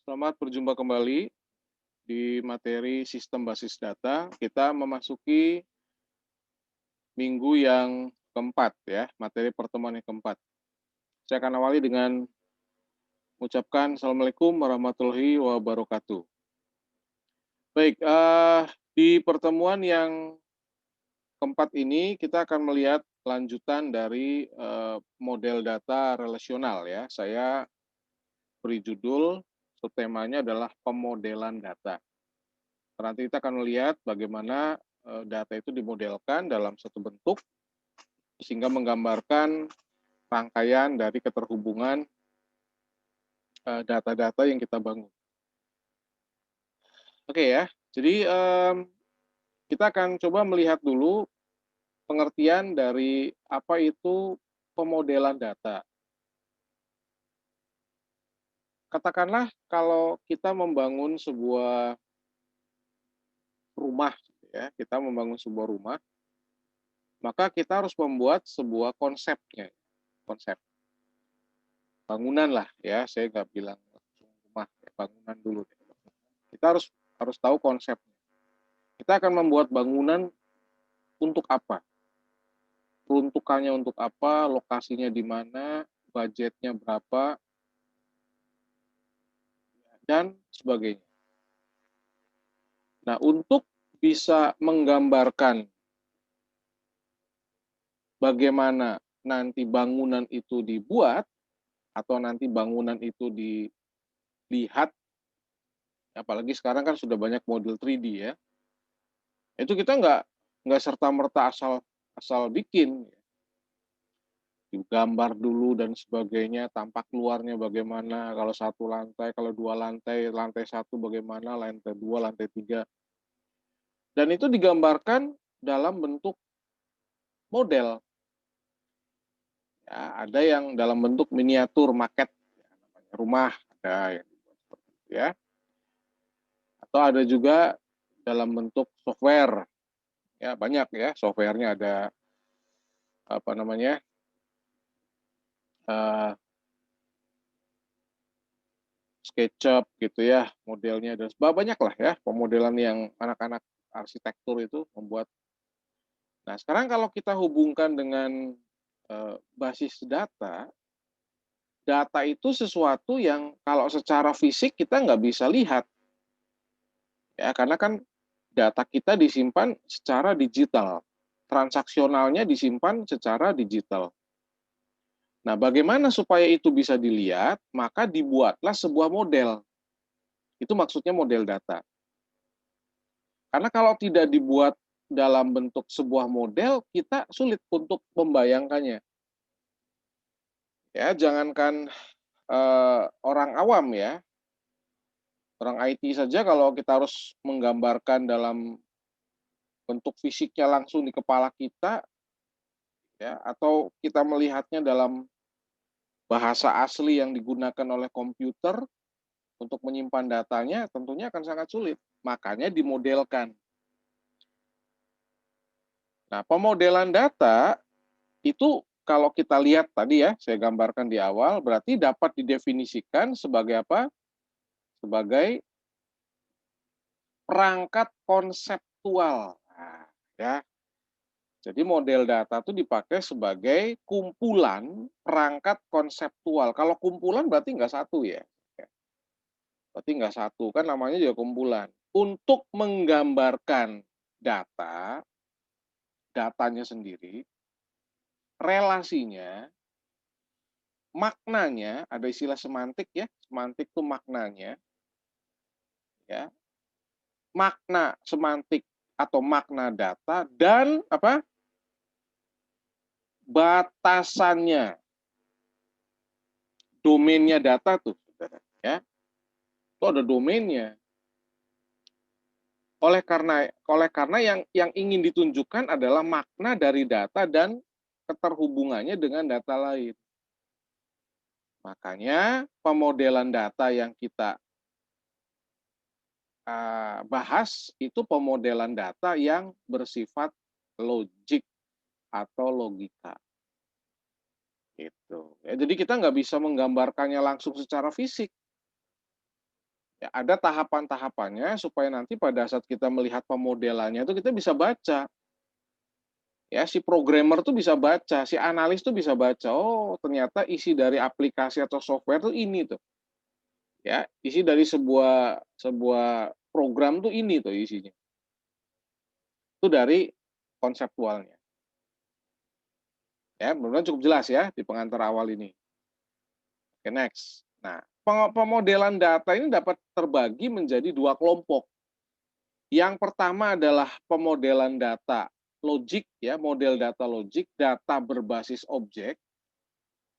Selamat berjumpa kembali di materi sistem basis data. Kita memasuki minggu yang keempat ya, materi pertemuan yang keempat. Saya akan awali dengan mengucapkan Assalamualaikum warahmatullahi wabarakatuh. Baik, di pertemuan yang keempat ini kita akan melihat lanjutan dari model data relasional ya. Saya beri judul, subtemanya adalah pemodelan data. Nanti kita akan melihat bagaimana data itu dimodelkan dalam satu bentuk sehingga menggambarkan rangkaian dari keterhubungan data-data yang kita bangun. Oke ya, jadi kita akan coba melihat dulu pengertian dari apa itu pemodelan data. Katakanlah kalau kita membangun sebuah rumah, ya, kita membangun sebuah rumah, maka kita harus membuat sebuah konsepnya, konsep bangunan lah ya, saya nggak bilang langsung rumah, ya, bangunan dulu. Kita harus tahu konsepnya. Kita akan membuat bangunan untuk apa? Peruntukannya untuk apa? Lokasinya di mana? Budgetnya berapa? Dan sebagainya. Nah, untuk bisa menggambarkan bagaimana nanti bangunan itu dibuat atau nanti bangunan itu dilihat, apalagi sekarang kan sudah banyak model 3D ya. Itu kita nggak serta merta asal bikin, digambar dulu dan sebagainya, tampak luarnya bagaimana, kalau satu lantai, kalau dua lantai, lantai satu bagaimana, lantai dua, lantai tiga. Dan itu digambarkan dalam bentuk model. Ya, ada yang dalam bentuk miniatur maket, ya, namanya rumah, ada yang dibuat seperti itu ya. Atau ada juga dalam bentuk software, ya banyak ya, softwarenya ada apa namanya, uh, SketchUp gitu ya, modelnya dan banyak lah ya pemodelan yang anak-anak arsitektur itu membuat. Nah, sekarang kalau kita hubungkan dengan basis data, data itu sesuatu yang kalau secara fisik kita nggak bisa lihat, ya karena kan data kita disimpan secara digital, transaksionalnya disimpan secara digital. Nah, bagaimana supaya itu bisa dilihat? Maka dibuatlah sebuah model. Itu maksudnya model data. Karena kalau tidak dibuat dalam bentuk sebuah model, kita sulit untuk membayangkannya. Ya, jangankan orang awam ya, orang IT saja kalau kita harus menggambarkan dalam bentuk fisiknya langsung di kepala kita, ya, atau kita melihatnya dalam bahasa asli yang digunakan oleh komputer untuk menyimpan datanya, tentunya akan sangat sulit. Makanya dimodelkan. Nah, pemodelan data itu kalau kita lihat tadi ya, saya gambarkan di awal, berarti dapat didefinisikan sebagai apa? Sebagai perangkat konseptual. Nah, ya. Jadi model data itu dipakai sebagai kumpulan perangkat konseptual. Kalau kumpulan berarti nggak satu ya. Berarti nggak satu, kan namanya juga kumpulan. Untuk menggambarkan data, datanya sendiri, relasinya, maknanya, ada istilah semantik ya, semantik itu maknanya, ya, makna semantik atau makna data dan apa batasannya, domainnya data tuh, ya, itu ada domainnya. Oleh karena yang ingin ditunjukkan adalah makna dari data dan keterhubungannya dengan data lain. Makanya pemodelan data yang kita bahas itu pemodelan data yang bersifat logik atau logika. Gitu. Ya, jadi kita nggak bisa menggambarkannya langsung secara fisik. Ya, ada tahapan-tahapannya supaya nanti pada saat kita melihat pemodelannya itu kita bisa baca. Ya, si programmer tuh bisa baca, si analis tuh bisa baca, oh ternyata isi dari aplikasi atau software tuh ini tuh. Ya, isi dari sebuah sebuah program tuh ini tuh isinya. Itu dari konseptualnya. Ya, mudah-mudahan cukup jelas ya di pengantar awal ini. Oke, next. Nah, pemodelan data ini dapat terbagi menjadi dua kelompok. Yang pertama adalah pemodelan data logik ya, model data logik, data berbasis objek,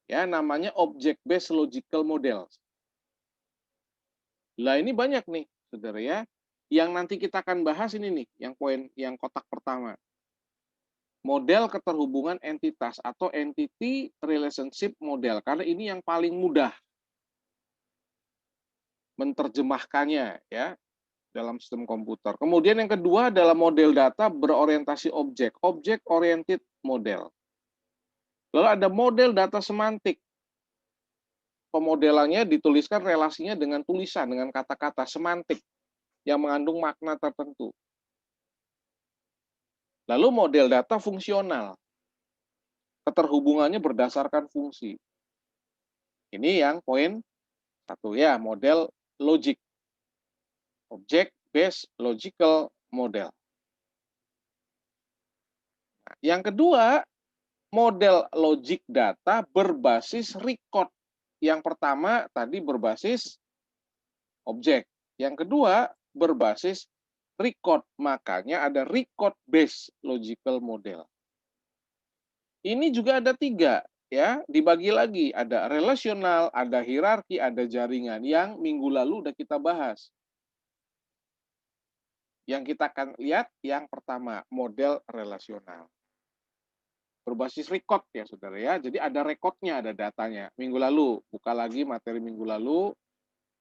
ya namanya object based logical model. Lah ini banyak nih, Saudara ya. Yang nanti kita akan bahas ini nih, yang poin yang kotak pertama. Model keterhubungan entitas atau entity relationship model karena ini yang paling mudah menerjemahkannya ya dalam sistem komputer. Kemudian yang kedua adalah model data berorientasi objek, object oriented model. Lalu ada model data semantik. Pemodelannya dituliskan relasinya dengan tulisan, dengan kata-kata semantik yang mengandung makna tertentu. Lalu model data fungsional. Keterhubungannya berdasarkan fungsi. Ini yang poin satu ya, model logik. Object based logical model. Nah, yang kedua, model logic data berbasis record. Yang pertama tadi berbasis objek. Yang kedua berbasis record. Makanya ada record based logical model. Ini juga ada tiga ya, dibagi lagi. Ada relasional, ada hierarki, ada jaringan yang minggu lalu udah kita bahas. Yang kita akan lihat yang pertama, model relasional. Berbasis record ya saudara ya, jadi ada rekodnya, ada datanya. Minggu lalu, buka lagi materi minggu lalu,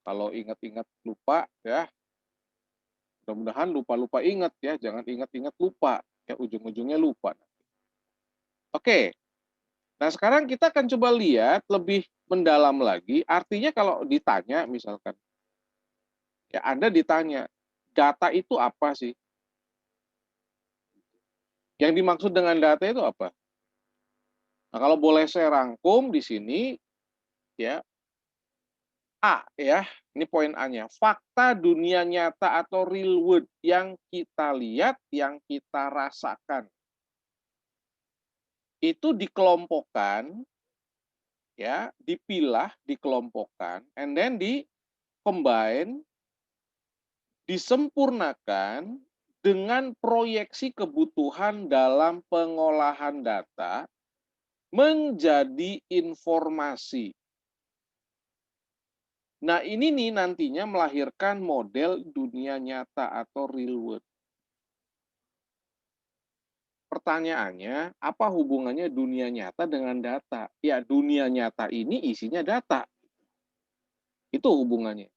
kalau ingat-ingat lupa ya, mudah-mudahan lupa-lupa ingat ya, jangan ingat-ingat lupa, ya ujung-ujungnya lupa. Oke, nah sekarang kita akan coba lihat lebih mendalam lagi, artinya kalau ditanya misalkan, ya Anda ditanya, data itu apa sih? Yang dimaksud dengan data itu apa? Nah, kalau boleh saya rangkum di sini, ya, A ya, ini poin A-nya. Fakta dunia nyata atau real world yang kita lihat, yang kita rasakan. Itu dikelompokkan, ya, dipilah, dikelompokkan, and then di-combine, disempurnakan dengan proyeksi kebutuhan dalam pengolahan data menjadi informasi. Nah, ini nih nantinya melahirkan model dunia nyata atau real world. Pertanyaannya, apa hubungannya dunia nyata dengan data? Ya, dunia nyata ini isinya data. Itu hubungannya.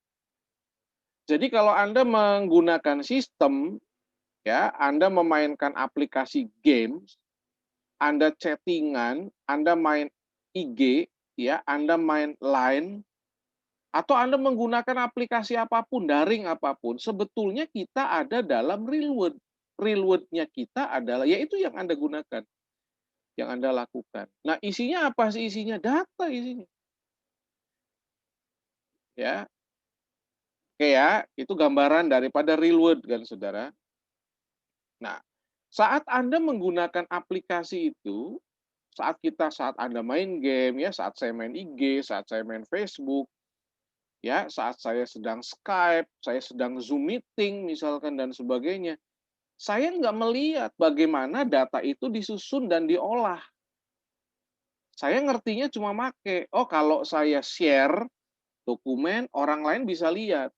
Jadi kalau Anda menggunakan sistem, ya, Anda memainkan aplikasi games, Anda chattingan, Anda main IG, ya, Anda main Line, atau Anda menggunakan aplikasi apapun, daring apapun, sebetulnya kita ada dalam real world. Real world-nya kita adalah, yaitu yang Anda gunakan, yang Anda lakukan. Nah, isinya apa sih isinya? Data isinya. Ya, oke ya, itu gambaran daripada real world kan, saudara. Nah, saat Anda menggunakan aplikasi itu, saat Anda main game, ya, saat saya main IG, saat saya main Facebook, ya, saat saya sedang Skype, saya sedang Zoom meeting misalkan dan sebagainya, saya nggak melihat bagaimana data itu disusun dan diolah. Saya ngertinya cuma make, oh kalau saya share dokumen, orang lain bisa lihat.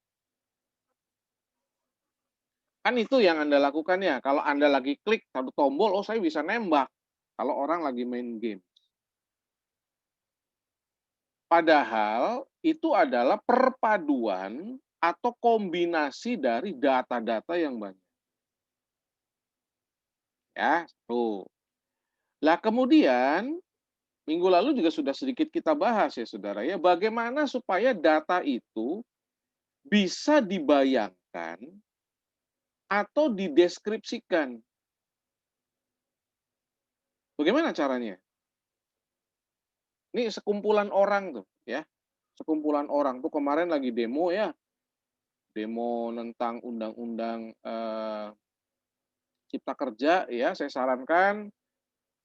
Kan itu yang Anda lakukan ya, kalau Anda lagi klik satu tombol, oh saya bisa nembak. Kalau orang lagi main game. Padahal itu adalah perpaduan atau kombinasi dari data-data yang banyak. Ya, tuh. Lah kemudian minggu lalu juga sudah sedikit kita bahas ya saudara ya, bagaimana supaya data itu bisa dibayangkan atau dideskripsikan. Bagaimana caranya? Ini sekumpulan orang tuh, ya. Sekumpulan orang tuh kemarin lagi demo ya, demo tentang undang-undang, cipta kerja ya. Saya sarankan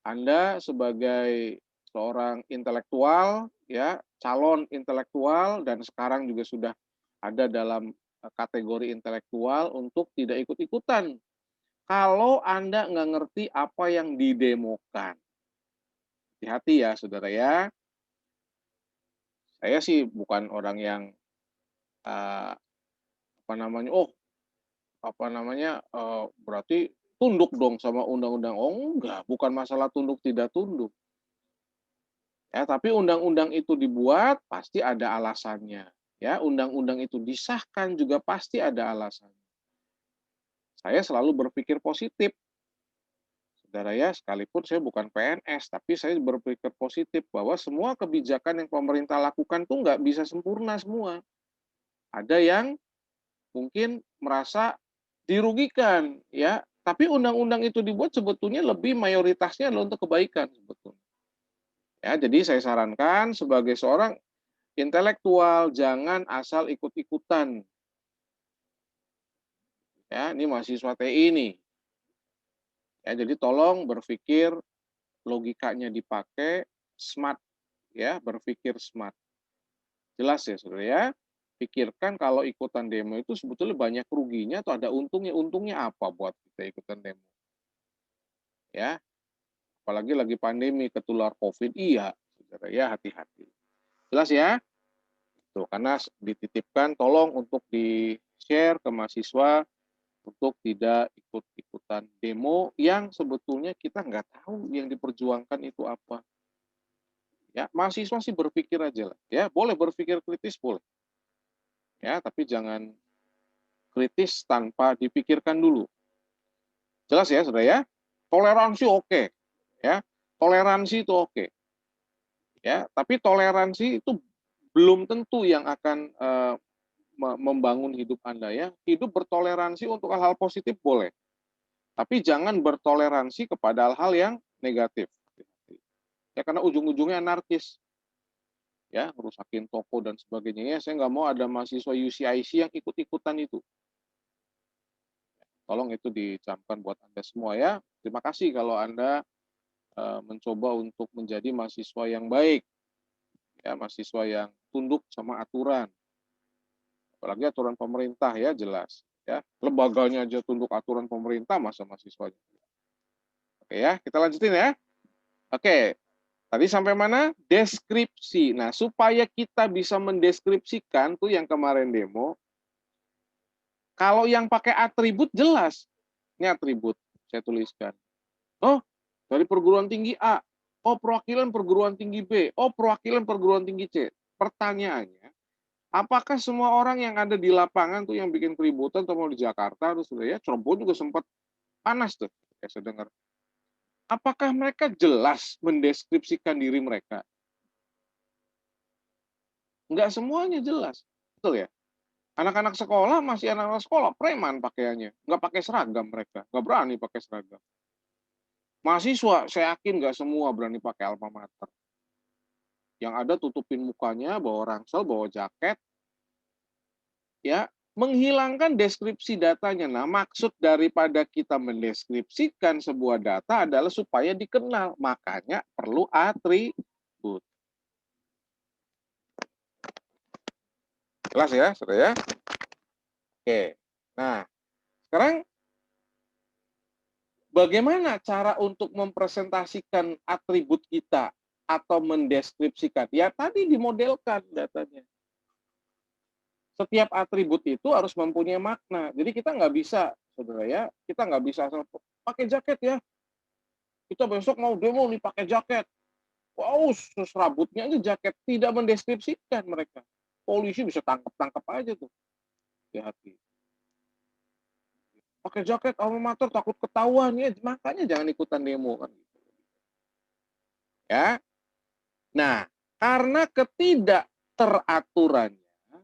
Anda sebagai seorang intelektual ya, calon intelektual dan sekarang juga sudah ada dalam, kategori intelektual untuk tidak ikut-ikutan. Kalau Anda nggak ngerti apa yang didemokan. Hati-hati ya saudara ya. Saya sih bukan orang yang, eee, apa namanya, "Oh, apa namanya, berarti tunduk dong sama undang-undang." Oh enggak, bukan masalah tunduk tidak tunduk, ya, tapi undang-undang itu dibuat pasti ada alasannya, ya, undang-undang itu disahkan juga pasti ada alasannya. Saya selalu berpikir positif, saudara ya, sekalipun saya bukan PNS, tapi saya berpikir positif bahwa semua kebijakan yang pemerintah lakukan tuh nggak bisa sempurna semua. Ada yang mungkin merasa dirugikan, ya, tapi undang-undang itu dibuat sebetulnya lebih mayoritasnya adalah untuk kebaikan sebetulnya. Ya, jadi saya sarankan sebagai seorang intelektual jangan asal ikut-ikutan, ya, ini mahasiswa TI nih. Ya, jadi tolong berpikir logikanya dipakai, smart ya, berpikir smart. Jelas ya, Saudara ya? Pikirkan kalau ikutan demo itu sebetulnya banyak ruginya atau ada untungnya. Untungnya apa buat kita ikutan demo? Ya, apalagi lagi pandemi ketular Covid, iya, saudara ya hati-hati. Jelas ya? Tuh, karena dititipkan tolong untuk di-share ke mahasiswa untuk tidak ikut-ikutan demo yang sebetulnya kita nggak tahu yang diperjuangkan itu apa. Ya, mahasiswa sih berpikir aja lah. Ya, boleh berpikir kritis boleh. Ya, tapi jangan kritis tanpa dipikirkan dulu. Jelas ya, saudara ya? Toleransi oke, ya. Toleransi itu oke. Ya, tapi toleransi itu belum tentu yang akan, membangun hidup Anda ya. Hidup bertoleransi untuk hal-hal positif boleh, tapi jangan bertoleransi kepada hal-hal yang negatif. Ya karena ujung-ujungnya anarkis, ya, ngerusakin toko dan sebagainya. Ya, saya nggak mau ada mahasiswa UCIC yang ikut-ikutan itu. Tolong itu dicamkan buat Anda semua ya. Terima kasih kalau Anda, mencoba untuk menjadi mahasiswa yang baik, ya, mahasiswa yang tunduk sama aturan. Apalagi aturan pemerintah ya jelas, ya. Lembaganya aja tunduk aturan pemerintah, masa mahasiswanya. Oke ya, kita lanjutin ya. Oke, tadi sampai mana? Deskripsi. Nah, supaya kita bisa mendeskripsikan tuh yang kemarin demo, kalau yang pakai atribut jelas. Ini atribut, saya tuliskan. Oh, dari perguruan tinggi A. Oh, perwakilan perguruan tinggi B. Oh, perwakilan perguruan tinggi C. Pertanyaannya, apakah semua orang yang ada di lapangan tuh yang bikin keributan atau mau di Jakarta terus ya Cirebon juga sempat panas tuh, ya saya dengar. Apakah mereka jelas mendeskripsikan diri mereka? Enggak semuanya jelas, betul ya? Anak-anak sekolah masih anak-anak sekolah, preman pakaiannya, nggak pakai seragam mereka, nggak berani pakai seragam. Mahasiswa, saya yakin nggak semua berani pakai alma mater. Yang ada tutupin mukanya, bawa ransel, bawa jaket, ya, menghilangkan deskripsi datanya. Nah, maksud daripada kita mendeskripsikan sebuah data adalah supaya dikenal. Makanya perlu atribut. Jelas ya, saudara ya? Oke. Nah, sekarang bagaimana cara untuk mempresentasikan atribut kita atau mendeskripsikan? Ya tadi dimodelkan datanya. Setiap atribut itu harus mempunyai makna. Jadi kita nggak bisa, saudara ya, kita nggak bisa pakai jaket ya. Kita besok mau demo nih pakai jaket. Wow, serabutnya aja jaket. Tidak mendeskripsikan mereka. Polisi bisa tangkap-tangkap aja tuh. Hati-hati. Pakai jaket alma mater takut ketahuan ya, makanya jangan ikutan demo kan. Ya. Nah, karena ketidakteraturannya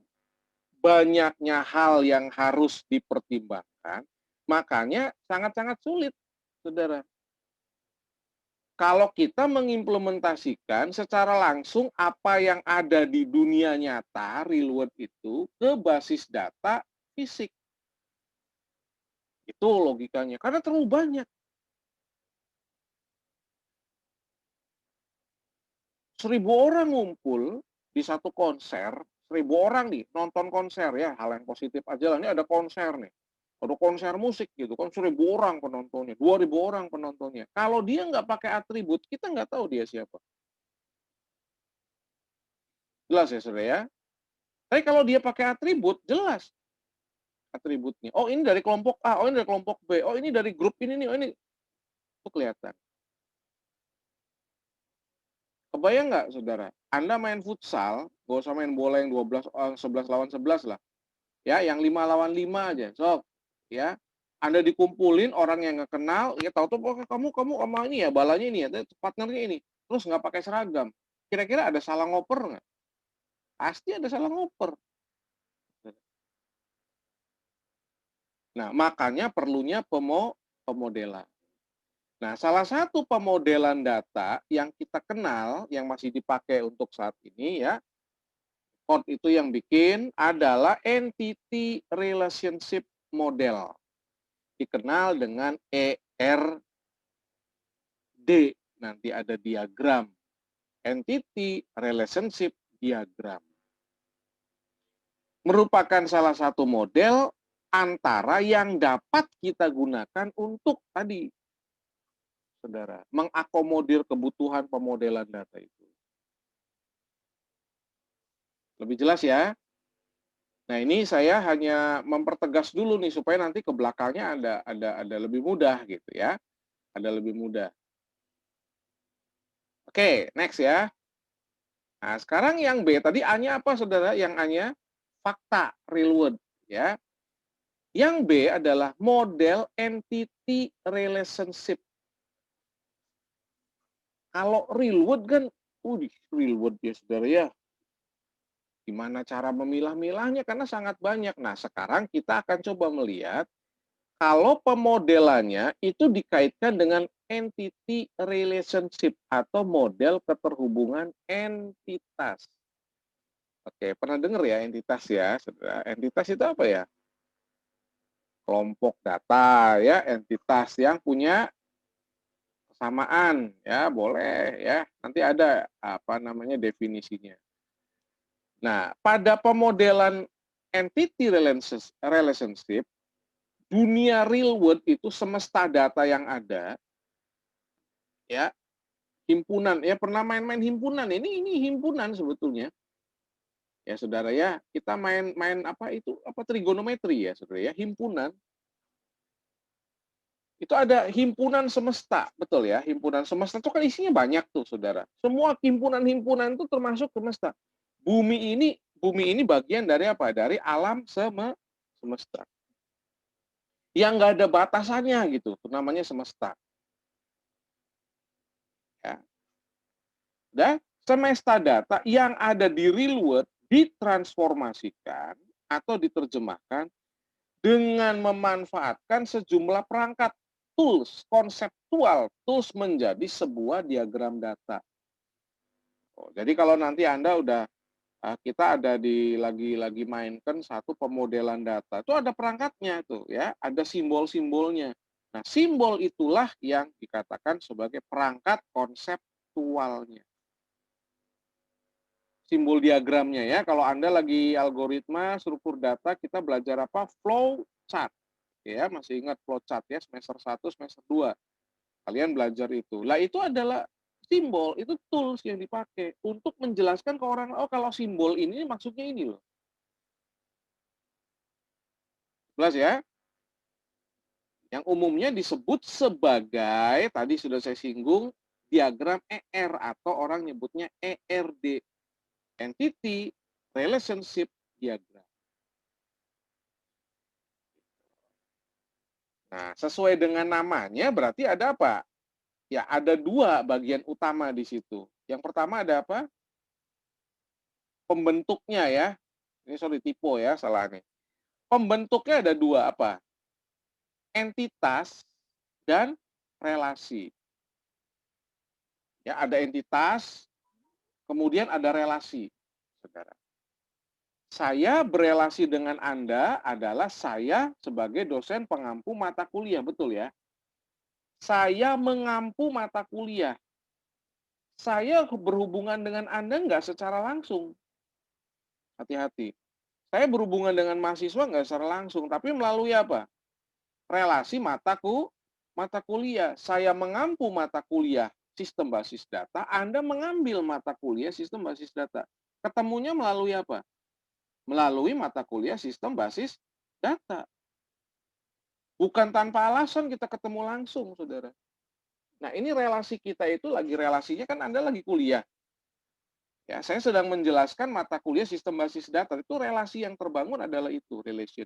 banyaknya hal yang harus dipertimbangkan, makanya sangat-sangat sulit, Saudara. Kalau kita mengimplementasikan secara langsung apa yang ada di dunia nyata, real world itu, ke basis data fisik. Itu logikanya, karena terlalu banyak. 1.000 orang ngumpul di satu konser, 1.000 orang nih nonton konser ya, hal yang positif aja lah, ini ada konser nih. Ada konser musik gitu kan, 1.000 orang penontonnya, 2.000 orang penontonnya. Kalau dia nggak pakai atribut, kita nggak tahu dia siapa. Jelas ya, Saudara ya? Tapi kalau dia pakai atribut, jelas atributnya. Oh, ini dari kelompok A, oh ini dari kelompok B, oh ini dari grup ini nih, oh ini. Itu kelihatan. Kebayang nggak, Saudara? Anda main futsal, nggak usah main bola yang 12 orang, 11 lawan 11 lah. Ya, yang 5 lawan 5 aja, sok. Ya, Anda dikumpulin orang yang nggak kenal, ya tahu tuh, oh, kamu sama ini ya, balanya ini ya, partnernya ini. Terus nggak pakai seragam. Kira-kira ada salah ngoper nggak? Pasti ada salah ngoper. Nah, makanya perlunya pemodelan. Nah, salah satu pemodelan data yang kita kenal, yang masih dipakai untuk saat ini ya, Ford itu yang bikin adalah Entity Relationship Model. Dikenal dengan ERD. Nanti ada diagram. Entity Relationship Diagram. Merupakan salah satu model antara yang dapat kita gunakan untuk tadi, Saudara, mengakomodir kebutuhan pemodelan data itu. Lebih jelas ya? Nah, ini saya hanya mempertegas dulu nih supaya nanti ke belakangnya ada lebih mudah gitu ya. Ada lebih mudah. Oke, next ya. Nah, sekarang yang B tadi A-nya apa, Saudara? Yang A-nya fakta real world ya. Yang B adalah model entity relationship. Kalau real world kan, real world ya, Saudara ya. Gimana cara memilah-milahnya karena sangat banyak. Nah, sekarang kita akan coba melihat kalau pemodelannya itu dikaitkan dengan entity relationship atau model keterhubungan entitas. Oke, pernah dengar ya entitas ya, Saudara? Entitas itu apa ya? Kelompok data ya, entitas yang punya kesamaan ya, boleh ya. Nanti ada apa namanya definisinya. Nah, pada pemodelan entity relationship, dunia real world itu semesta data yang ada ya, himpunan ya, pernah main-main himpunan, ini himpunan sebetulnya ya, Saudara ya. Kita main apa itu, apa, trigonometri ya, Saudara ya, himpunan. Itu ada himpunan semesta, betul ya, himpunan semesta itu kan isinya banyak tuh, Saudara. Semua himpunan-himpunan itu termasuk semesta. Bumi ini bagian dari apa? Dari alam semesta. Yang nggak ada batasannya gitu, itu namanya semesta. Ya. Dan semesta data yang ada di real world ditransformasikan atau diterjemahkan dengan memanfaatkan sejumlah perangkat tools, konseptual tools menjadi sebuah diagram data. Oh, jadi kalau nanti Anda udah kita ada lagi mainkan satu pemodelan data, itu ada perangkatnya tuh ya, ada simbol-simbolnya. Nah, simbol itulah yang dikatakan sebagai perangkat konseptualnya. Simbol diagramnya ya, kalau Anda lagi algoritma struktur data, kita belajar apa? Flow chart. Ya, masih ingat flow chart ya, semester 1, semester 2. Kalian belajar itu. Lah itu adalah simbol, itu tools yang dipakai untuk menjelaskan ke orang, oh kalau simbol ini maksudnya ini loh. Jelas ya? Yang umumnya disebut sebagai, tadi sudah saya singgung, diagram ER atau orang nyebutnya ERD. Entity Relationship Diagram. Nah, sesuai dengan namanya berarti ada apa? Ya, ada dua bagian utama di situ. Yang pertama ada apa? Pembentuknya ya. Ini sorry typo ya, salah nih. Pembentuknya ada dua, apa? Entitas dan relasi. Ya, ada entitas, kemudian ada relasi, saudara. Saya berelasi dengan Anda adalah saya sebagai dosen pengampu mata kuliah, betul ya? Saya mengampu mata kuliah. Saya berhubungan dengan Anda nggak secara langsung. Hati-hati. Saya berhubungan dengan mahasiswa nggak secara langsung, tapi melalui apa? Relasi mata kuliah. Saya mengampu mata kuliah sistem basis data, Anda mengambil mata kuliah sistem basis data. Ketemunya melalui apa? Melalui mata kuliah sistem basis data. Bukan tanpa alasan kita ketemu langsung, saudara. Nah, ini relasi kita itu lagi relasinya kan Anda lagi kuliah. Ya, saya sedang menjelaskan mata kuliah sistem basis data. Itu relasi yang terbangun adalah itu, relation.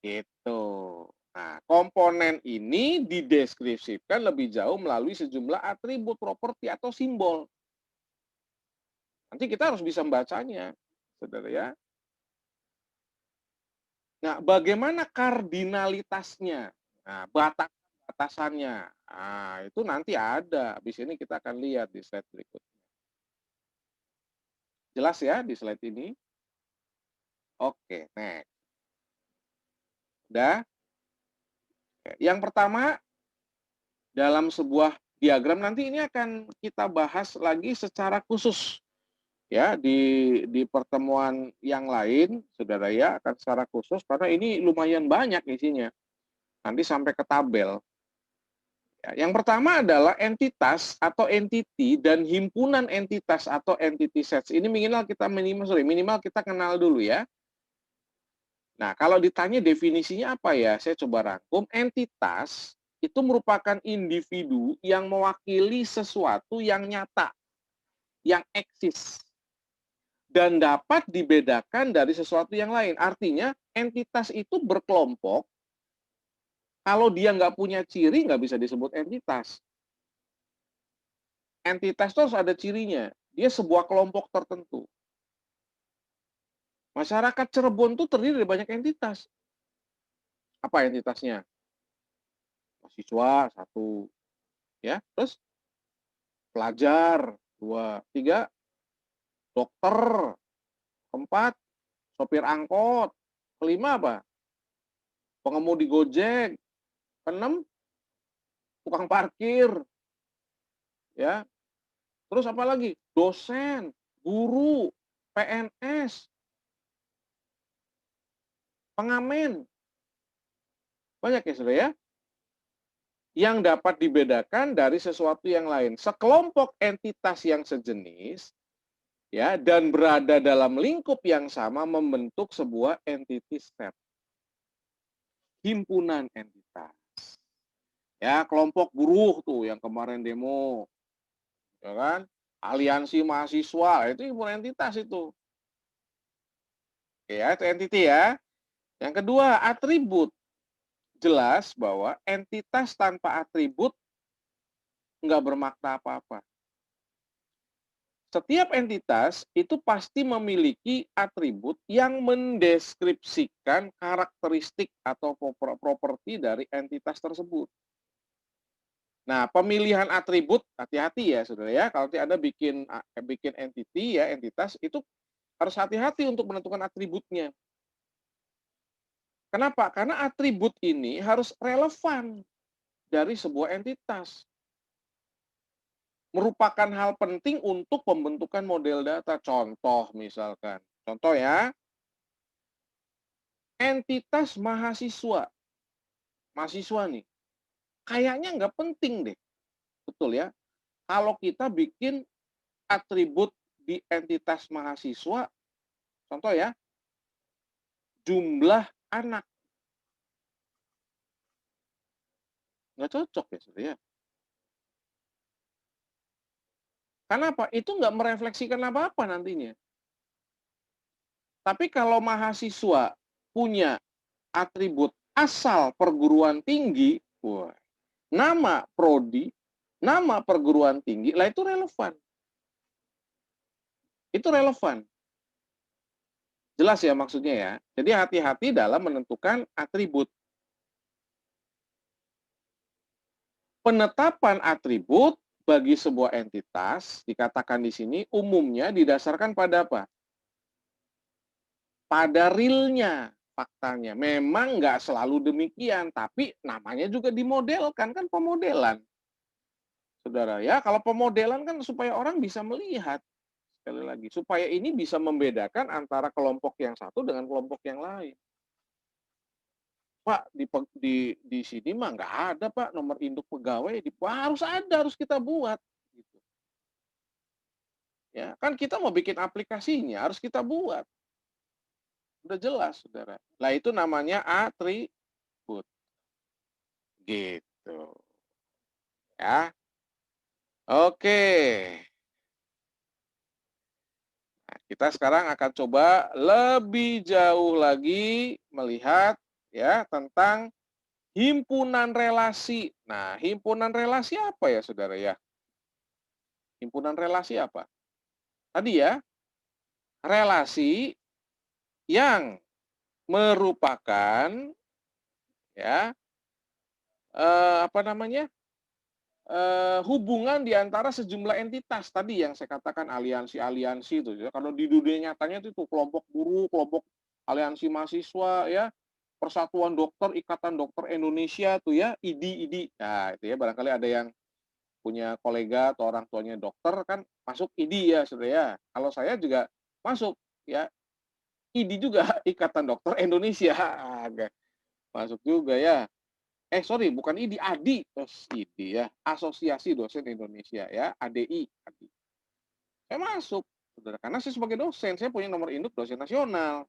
Gitu. Nah, komponen ini dideskripsikan lebih jauh melalui sejumlah atribut, properti, atau simbol. Nanti kita harus bisa membacanya, saudara ya. Nah, bagaimana kardinalitasnya? Nah, batasannya. Nah, itu nanti ada. Habis ini kita akan lihat di slide berikutnya. Jelas ya di slide ini? Oke, next. Udah? Yang pertama, dalam sebuah diagram nanti ini akan kita bahas lagi secara khusus ya di pertemuan yang lain, saudara ya, akan secara khusus karena ini lumayan banyak isinya. Nanti sampai ke tabel. Ya, yang pertama adalah entitas atau entity dan himpunan entitas atau entity sets. Ini minimal kita kenal dulu ya. Nah, kalau ditanya definisinya apa ya? Saya coba rangkum. Entitas itu merupakan individu yang mewakili sesuatu yang nyata, yang eksis, dan dapat dibedakan dari sesuatu yang lain. Artinya, entitas itu berkelompok. Kalau dia nggak punya ciri, nggak bisa disebut entitas. Entitas itu harus ada cirinya. Dia sebuah kelompok tertentu. Masyarakat Cirebon itu terdiri dari banyak entitas. Apa entitasnya? Mahasiswa, satu. Ya, terus pelajar, dua. Tiga, dokter. Keempat, sopir angkot. Kelima apa? Pengemudi Gojek. Keenam, tukang parkir. Ya. Terus apa lagi? Dosen, guru, PNS, pengamen. Banyak ya, saudara ya? Yang dapat dibedakan dari sesuatu yang lain. Sekelompok entitas yang sejenis ya dan berada dalam lingkup yang sama membentuk sebuah entity set. Himpunan entitas. Ya, kelompok buruh tuh yang kemarin demo. Ya kan? Aliansi mahasiswa, itu himpunan entitas itu. Ya, itu entity ya. Yang kedua, atribut. Jelas bahwa entitas tanpa atribut nggak bermakna apa-apa. Setiap entitas itu pasti memiliki atribut yang mendeskripsikan karakteristik atau properti dari entitas tersebut. Nah, pemilihan atribut hati-hati ya, saudara ya. Kalau nanti Anda bikin entity ya, entitas itu harus hati-hati untuk menentukan atributnya. Kenapa? Karena atribut ini harus relevan dari sebuah entitas. Merupakan hal penting untuk pembentukan model data. Contoh misalkan. Contoh ya, entitas mahasiswa. Mahasiswa nih, kayaknya nggak penting deh. Betul ya? Kalau kita bikin atribut di entitas mahasiswa, contoh ya, jumlah anak. Nggak cocok ya, saudara ya. Kenapa? Itu nggak merefleksikan apa-apa nantinya. Tapi kalau mahasiswa punya atribut asal perguruan tinggi, wah, nama prodi, nama perguruan tinggi, lah itu relevan. Itu relevan. Jelas ya maksudnya ya? Jadi hati-hati dalam menentukan atribut. Penetapan atribut bagi sebuah entitas dikatakan di sini umumnya didasarkan pada apa? Pada realnya, faktanya. Memang nggak selalu demikian, tapi namanya juga dimodelkan, kan pemodelan. Saudara ya, kalau pemodelan kan supaya orang bisa melihat, sekali lagi, supaya ini bisa membedakan antara kelompok yang satu dengan kelompok yang lain. Pak, di sini mah nggak ada Pak nomor induk pegawai, harus ada, harus kita buat. Gitu. Ya, kan kita mau bikin aplikasinya, harus kita buat. Udah jelas, saudara. Nah itu namanya atribut. Gitu. Ya. Oke. Nah, kita sekarang akan coba lebih jauh lagi melihat ya tentang himpunan relasi. Nah, himpunan relasi apa ya, saudara ya? Himpunan relasi apa? Tadi ya, relasi yang merupakan ya apa namanya? Hubungan di antara sejumlah entitas tadi yang saya katakan aliansi-aliansi itu ya. Kalau di dunia nyatanya itu tuh kelompok buruh, kelompok aliansi mahasiswa ya, Persatuan Dokter, Ikatan Dokter Indonesia tuh ya, IDI-IDI. Nah, itu ya barangkali ada yang punya kolega atau orang tuanya dokter kan masuk IDI ya, Saudara ya. Kalau saya juga masuk ya, IDI juga, Ikatan Dokter Indonesia. Masuk juga ya. Sorry, bukan IDI, ADI. IDI ya, Asosiasi Dosen Indonesia ya, ADI. ADI. Saya masuk, saudara, karena saya sebagai dosen, saya punya nomor induk dosen nasional.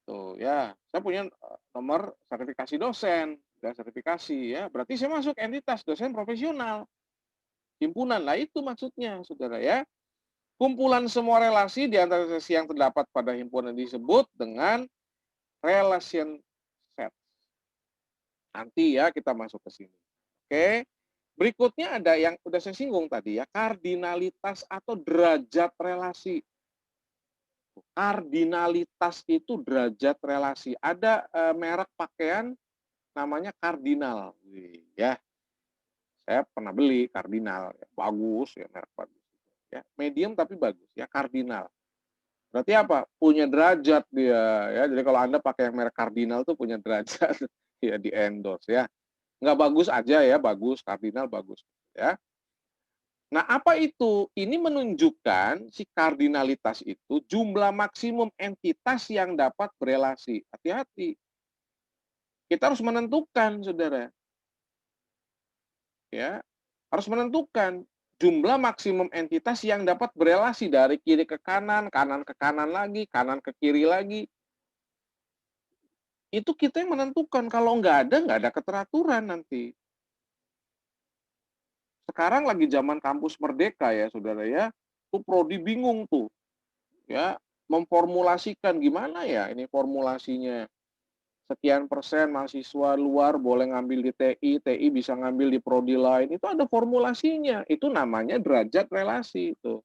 Tuh ya, saya punya nomor sertifikasi dosen dan sertifikasi ya. Berarti saya masuk entitas dosen profesional. Himpunan lah itu maksudnya, saudara ya. Kumpulan semua relasi di antara sesi yang terdapat pada himpunan disebut dengan relation set. Nanti ya kita masuk ke sini. Oke. Berikutnya ada yang udah saya singgung tadi ya, kardinalitas atau derajat relasi. Kardinalitas itu derajat relasi. Ada merek pakaian namanya kardinal. Ya, saya pernah beli kardinal, ya, bagus ya merek bagus. Ya, medium tapi bagus ya kardinal. Berarti apa? Punya derajat dia ya. Jadi kalau Anda pakai yang merek kardinal tuh punya derajat ya di endorse ya. Nggak bagus aja ya, bagus kardinal bagus ya. Nah, apa itu? Ini menunjukkan si kardinalitas itu jumlah maksimum entitas yang dapat berelasi. Hati-hati. Kita harus menentukan, Saudara. Ya, harus menentukan jumlah maksimum entitas yang dapat berelasi dari kiri ke kanan ke kanan lagi, kanan ke kiri lagi. Itu kita yang menentukan. Kalau nggak ada keteraturan nanti. Sekarang lagi zaman kampus merdeka ya, Saudara ya. Tuh prodi bingung tuh ya, memformulasikan gimana ya ini formulasinya. Sekian persen mahasiswa luar boleh ngambil di TI, TI bisa ngambil di prodi lain. Itu ada formulasinya. Itu namanya derajat relasi itu.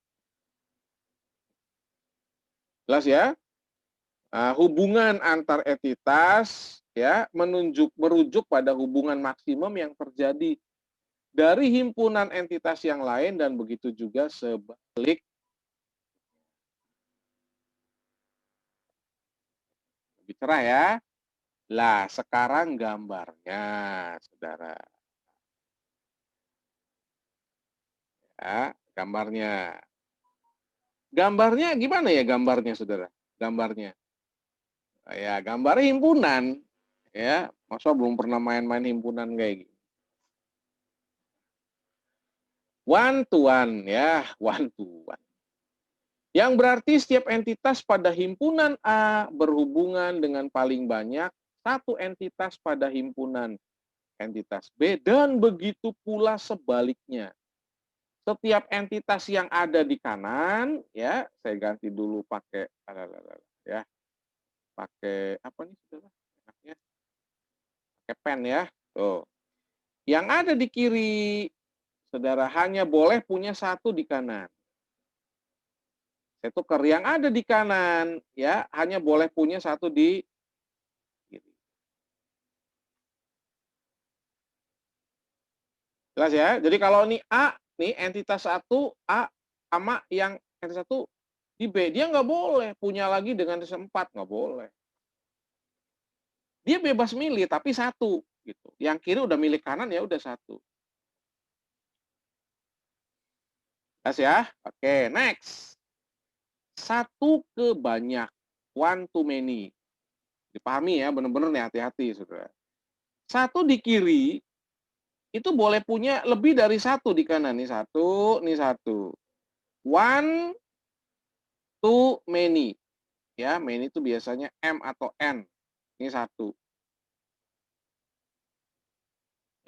Jelas ya? Nah, hubungan antar entitas ya merujuk pada hubungan maksimum yang terjadi dari himpunan entitas yang lain dan begitu juga sebalik. Lebih cerah ya. Lah, sekarang gambarnya, Saudara. Ya, gambarnya. Gambarnya gimana ya gambarnya, Saudara? Gambarnya. Ya, gambar himpunan. Ya, masa belum pernah main-main himpunan kayak gini. One to one ya, one to one. Yang berarti setiap entitas pada himpunan A berhubungan dengan paling banyak satu entitas pada himpunan entitas B dan begitu pula sebaliknya. Setiap entitas yang ada di kanan ya, saya ganti dulu pakai ya, pakai apa nih Saudara? Enaknya pakai pen ya. Tuh. Yang ada di kiri Saudara hanya boleh punya satu di kanan. Saya tukar yang ada di kanan ya hanya boleh punya satu di kiri. Jelas ya? Jadi kalau nih A, nih entitas satu A sama yang entitas satu di B, dia nggak boleh punya lagi dengan entitas 4, nggak boleh. Dia bebas milih tapi satu gitu. Yang kiri udah milih kanan ya udah satu. Jelas ya? Oke, next. Satu ke banyak, one to many. Dipahami ya, bener-bener nih hati-hati saudara. Satu di kiri itu boleh punya lebih dari satu di kanan. Nih satu, nih satu. One to many. Ya, many itu biasanya M atau N. Ini satu.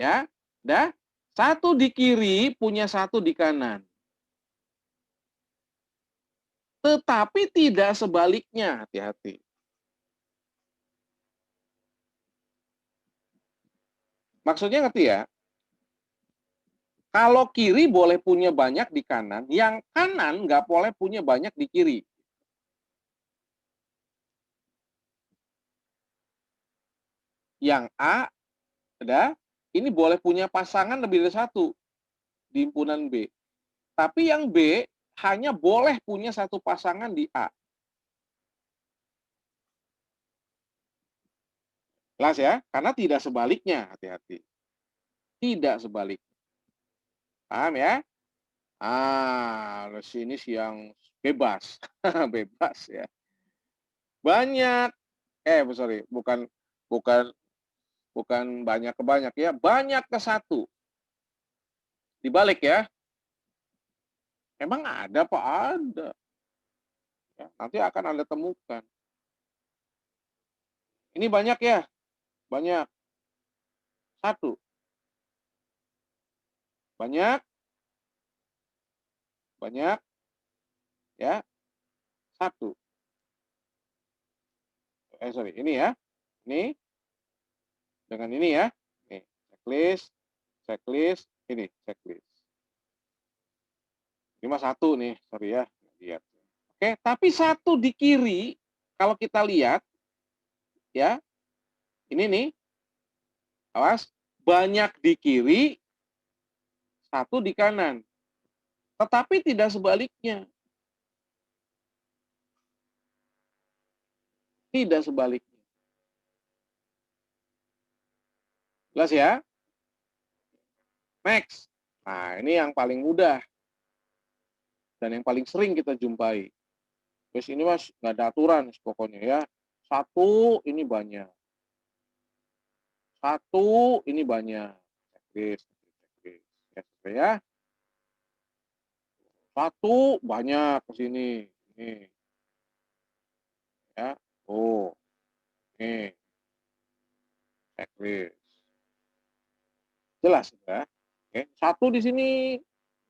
Ya, dah. Satu di kiri punya satu di kanan. Tetapi tidak sebaliknya, hati-hati. Maksudnya ngerti ya? Kalau kiri boleh punya banyak di kanan, yang kanan nggak boleh punya banyak di kiri. Yang A, ada, ini boleh punya pasangan lebih dari satu di himpunan B. Tapi yang B hanya boleh punya satu pasangan di A. Jelas ya? Karena tidak sebaliknya, hati-hati. Tidak sebaliknya. Paham ya? Sini yang bebas. Bebas ya. Banyak. Sorry, bukan bukan bukan banyak ke banyak ya. Banyak ke satu. Dibalik ya. Emang ada Pak? Ada. Ya, nanti akan Anda temukan. Ini banyak ya? Banyak. Satu. Banyak. Banyak. Ya. Satu. Sorry. Ini ya. Ini. Dengan ini ya. Nih. Checklist. Checklist. Ini. Checklist. Ini mah satu nih. Sorry ya. Lihat. Oke. Tapi satu di kiri. Kalau kita lihat. Ya. Ini nih. Awas. Banyak di kiri. Satu di kanan. Tetapi tidak sebaliknya. Tidak sebaliknya. Jelas ya? Next. Nah, ini yang paling mudah. Dan yang paling sering kita jumpai. Terus ini mas, nggak ada aturan pokoknya ya. Satu, ini banyak. Satu, ini banyak. Checklist. Ya. Satu, banyak ke sini. Ini. Ya. Oh, ini. Checklist. Jelas ya. Oke. Satu di sini.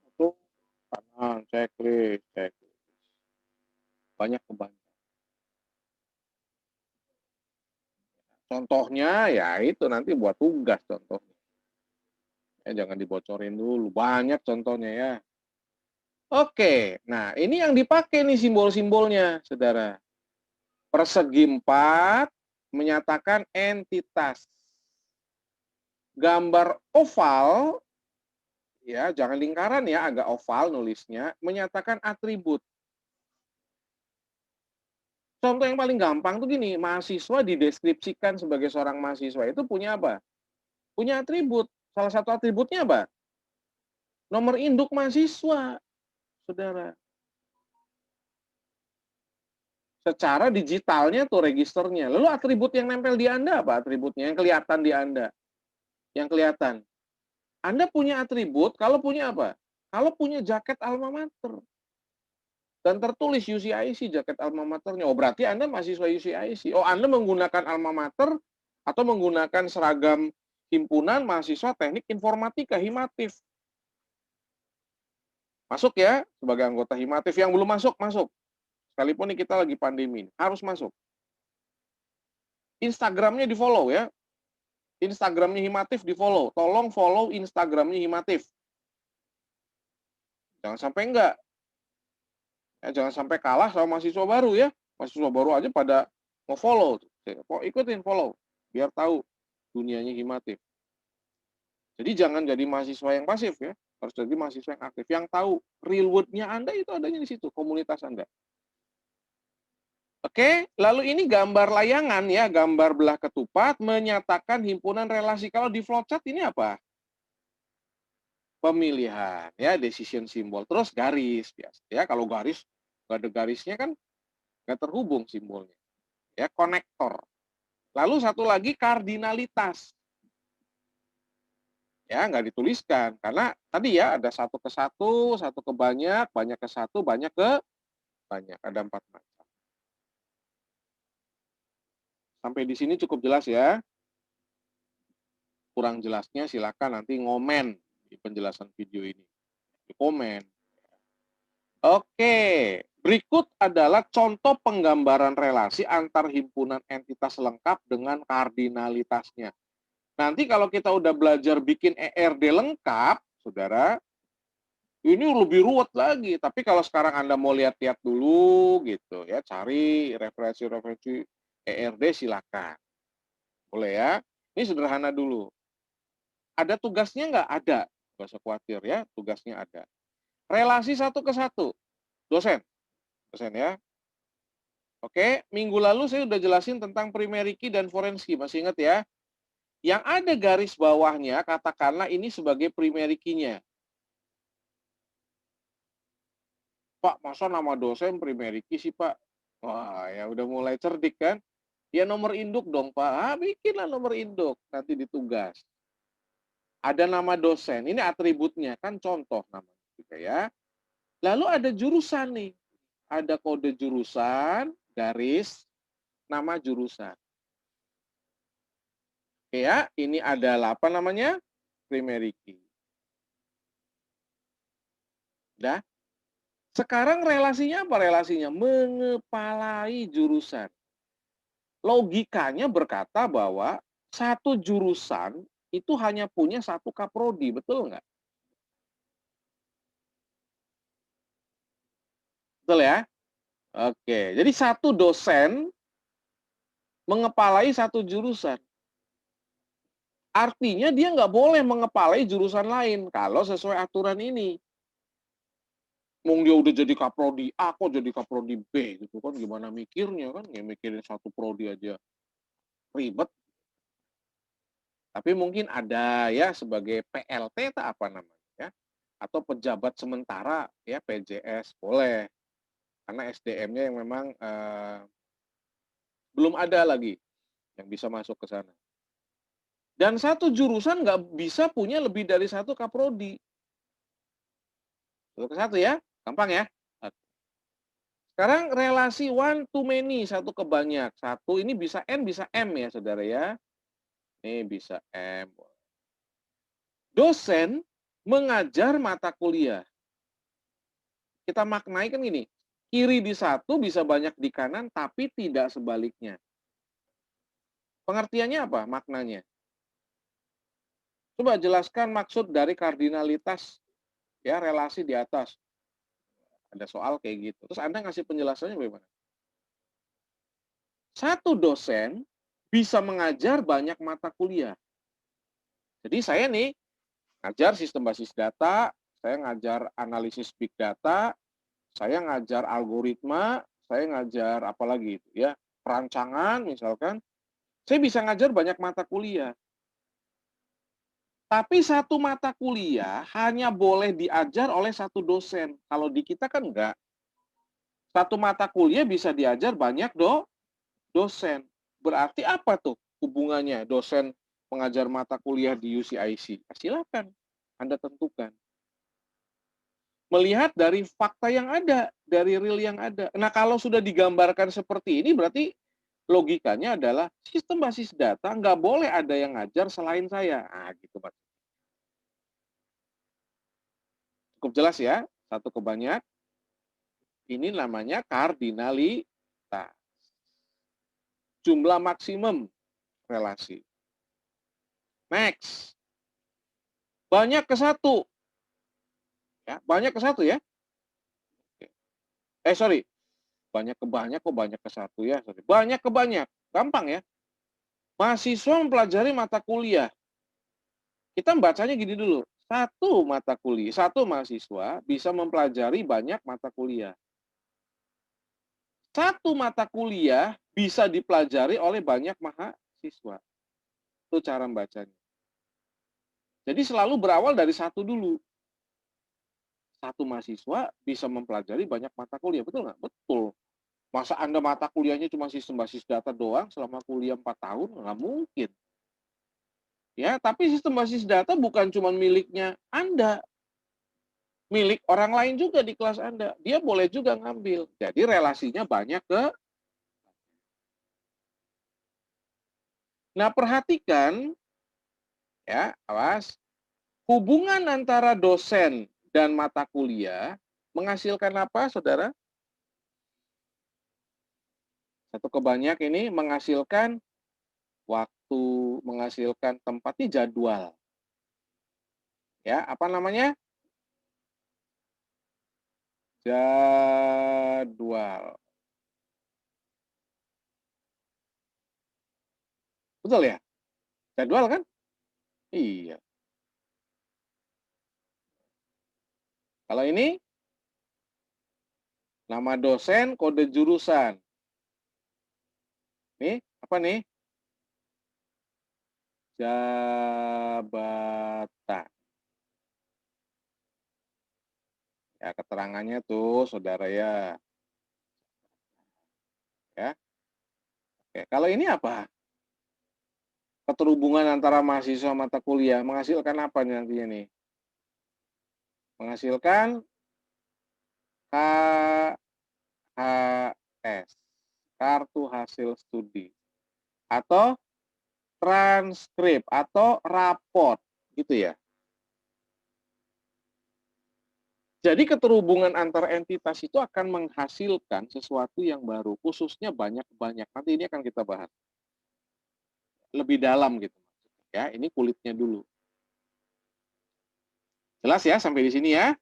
Satu, kanan, checklist. Banyak ke banyak. Contohnya ya itu nanti buat tugas contohnya. Jangan dibocorin dulu. Banyak contohnya ya. Oke, nah ini yang dipakai nih simbol-simbolnya, saudara. Persegi 4 menyatakan entitas. Gambar oval, ya jangan lingkaran ya, agak oval nulisnya, menyatakan atribut. Contoh yang paling gampang tuh gini, mahasiswa dideskripsikan sebagai seorang mahasiswa itu punya apa? Punya atribut. Salah satu atributnya apa? Nomor induk mahasiswa, saudara. Secara digitalnya tuh registernya. Lalu atribut yang nempel di Anda apa atributnya? Yang kelihatan di Anda. Yang kelihatan. Anda punya atribut, kalau punya apa? Kalau punya jaket alma mater. Dan tertulis UCIC, jaket alma maternya. Oh, berarti Anda mahasiswa UCIC. Oh, Anda menggunakan alma mater atau menggunakan seragam himpunan mahasiswa teknik informatika, Himatif. Masuk ya, sebagai anggota Himatif. Yang belum masuk, masuk. Sekalipun ini kita lagi pandemi, harus masuk. Instagramnya di follow ya. Instagramnya Himatif di follow. Tolong follow Instagramnya Himatif. Jangan sampai enggak. Ya, jangan sampai kalah sama mahasiswa baru ya. Mahasiswa baru aja pada nge-follow. Ikutin, follow. Biar tahu dunianya Himatif. Jadi jangan jadi mahasiswa yang pasif ya. Harus jadi mahasiswa yang aktif. Yang tahu real world-nya Anda itu adanya di situ, komunitas Anda. Oke, lalu ini gambar layangan ya, gambar belah ketupat menyatakan himpunan relasi. Kalau di flowchart ini apa? Pemilihan ya, decision symbol. Terus garis biasa ya. Kalau garis nggak ada garisnya kan nggak terhubung simbolnya. Ya, konektor. Lalu satu lagi kardinalitas. Ya, nggak dituliskan karena tadi ya ada satu ke banyak ke satu, banyak ke banyak. Ada 4 macam. Sampai di sini cukup jelas ya. Kurang jelasnya silakan nanti ngomen di penjelasan video ini. Di komen. Oke, berikut adalah contoh penggambaran relasi antar himpunan entitas lengkap dengan kardinalitasnya. Nanti kalau kita udah belajar bikin ERD lengkap, saudara, ini lebih ruwet lagi. Tapi kalau sekarang Anda mau lihat-lihat dulu gitu ya, cari referensi-referensi ERD silakan. Boleh ya. Ini sederhana dulu. Ada tugasnya nggak? Ada. Nggak usah khawatir ya, tugasnya ada. Relasi satu ke satu. Dosen. Dosen ya. Oke, minggu lalu saya udah jelasin tentang primary key dan foreign key. Masih ingat ya? Yang ada garis bawahnya, katakanlah ini sebagai primary key-nya. Pak, masa nama dosen primary key sih, Pak? Wah, ya udah mulai cerdik kan? Ya nomor induk dong, Pak. Bikinlah nomor induk, nanti ditugas. Ada nama dosen, ini atributnya, kan contoh namanya juga ya. Lalu ada jurusan nih. Ada kode jurusan, garis, nama jurusan. Oke ya, ini adalah apa namanya? Primary key. Udah. Sekarang relasinya apa relasinya? Mengepalai jurusan. Logikanya berkata bahwa satu jurusan itu hanya punya satu kaprodi, betul nggak? Betul ya? Oke, jadi satu dosen mengepalai satu jurusan. Artinya dia nggak boleh mengepalai jurusan lain kalau sesuai aturan ini. Mung dia udah jadi kaprodi A kok jadi kaprodi B gitu kan, gimana mikirnya kan, ya mikirin satu prodi aja ribet. Tapi mungkin ada ya sebagai PLT atau apa namanya ya, atau pejabat sementara ya, PJS boleh, karena SDM-nya yang memang belum ada lagi yang bisa masuk ke sana. Dan satu jurusan nggak bisa punya lebih dari satu kaprodi. Satu ke satu ya, gampang ya. Sekarang relasi one to many, satu ke banyak. Satu ini bisa N, bisa M ya saudara ya. Ini bisa M. Dosen mengajar mata kuliah. Kita maknai kan gini, kiri di satu bisa banyak di kanan, tapi tidak sebaliknya. Pengertiannya apa maknanya? Coba jelaskan maksud dari kardinalitas ya, relasi di atas. Ada soal kayak gitu. Terus Anda ngasih penjelasannya bagaimana? Satu dosen bisa mengajar banyak mata kuliah. Jadi saya nih ngajar sistem basis data, saya ngajar analisis big data, saya ngajar algoritma, saya ngajar apa lagi itu ya, perancangan misalkan. Saya bisa ngajar banyak mata kuliah. Tapi satu mata kuliah hanya boleh diajar oleh satu dosen. Kalau di kita kan enggak. Satu mata kuliah bisa diajar banyak dosen. Berarti apa tuh hubungannya dosen mengajar mata kuliah di UCIC? Silakan Anda tentukan. Melihat dari fakta yang ada, dari real yang ada. Nah, kalau sudah digambarkan seperti ini berarti logikanya adalah sistem basis data nggak boleh ada yang ngajar selain saya. Ah, gitu Pak. Cukup jelas ya, satu ke banyak. Ini namanya kardinalitas. Jumlah maksimum relasi. Next. Banyak ke satu. Ya, banyak ke satu ya. Sorry, banyak ke banyak kok banyak ke satu ya, sorry. Banyak ke banyak, gampang ya. Mahasiswa mempelajari mata kuliah, kita bacanya gini dulu, satu mahasiswa bisa mempelajari banyak mata kuliah. Satu mata kuliah bisa dipelajari oleh banyak mahasiswa. Itu cara membacanya. Jadi selalu berawal dari satu dulu. Satu mahasiswa bisa mempelajari banyak mata kuliah, betul nggak? Betul. Masa Anda mata kuliahnya cuma sistem basis data doang selama kuliah 4 tahun? Nggak mungkin. Ya, tapi sistem basis data bukan cuma miliknya Anda, milik orang lain juga di kelas Anda. Dia boleh juga ngambil. Jadi relasinya banyak ke. Nah, perhatikan ya, awas. Hubungan antara dosen dan mata kuliah menghasilkan apa, Saudara? Satu ke banyak ini menghasilkan waktu, menghasilkan tempatnya jadwal. Ya, apa namanya? Jadwal. Betul ya? Jadwal kan? Iya. Kalau ini nama dosen, kode jurusan. Nih, apa nih? Jabatan. Ya, keterangannya tuh, Saudara ya. Ya. Oke, kalau ini apa? Keterhubungan antara mahasiswa mata kuliah menghasilkan apa nih nantinya nih? Menghasilkan KHS, kartu hasil studi, atau transkrip atau raport gitu ya. Jadi keterhubungan antar entitas itu akan menghasilkan sesuatu yang baru, khususnya banyak-banyak. Nanti ini akan kita bahas lebih dalam gitu. Ya, ini kulitnya dulu. Jelas ya sampai di sini ya?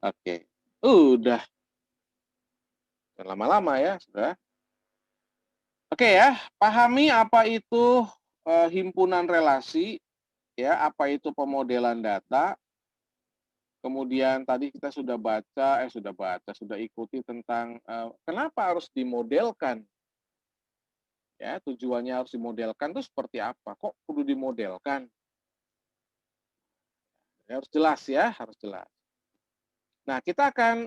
Oke. Udah. Jangan lama-lama ya, sudah. Oke ya, pahami apa itu himpunan relasi, ya, apa itu pemodelan data. Kemudian tadi kita sudah ikuti tentang kenapa harus dimodelkan. Ya, tujuannya harus dimodelkan itu seperti apa? Kok perlu dimodelkan? Ya, harus jelas ya, harus jelas. Nah, kita akan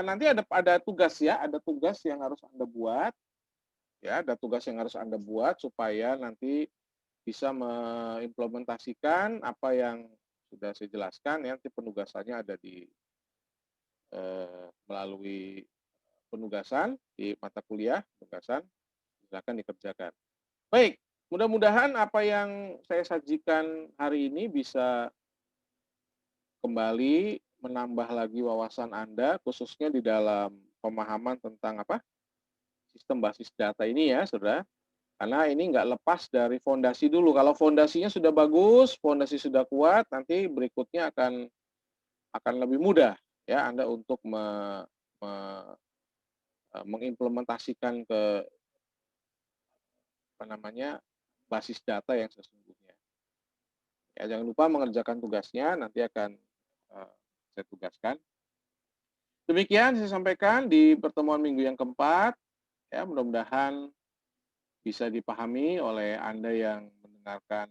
nanti ada tugas ya, ada tugas yang harus Anda buat, ya, ada tugas yang harus Anda buat supaya nanti bisa mengimplementasikan apa yang sudah saya jelaskan ya, nanti penugasannya ada di melalui penugasan di mata kuliah, penugasan, silakan dikerjakan. Baik, mudah-mudahan apa yang saya sajikan hari ini bisa kembali menambah lagi wawasan Anda, khususnya di dalam pemahaman tentang apa, sistem basis data ini ya, Saudara. Karena ini nggak lepas dari fondasi dulu. Kalau fondasinya sudah bagus, fondasi sudah kuat, nanti berikutnya akan lebih mudah ya Anda untuk me mengimplementasikan ke apa namanya, basis data yang sesungguhnya. Ya, jangan lupa mengerjakan tugasnya, nanti akan saya tugaskan. Demikian saya sampaikan di pertemuan minggu yang keempat, ya mudah-mudahan bisa dipahami oleh Anda yang mendengarkan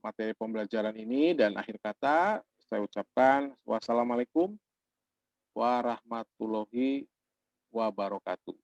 materi pembelajaran ini, dan akhir kata saya ucapkan wassalamualaikum warahmatullahi wabarakatuh.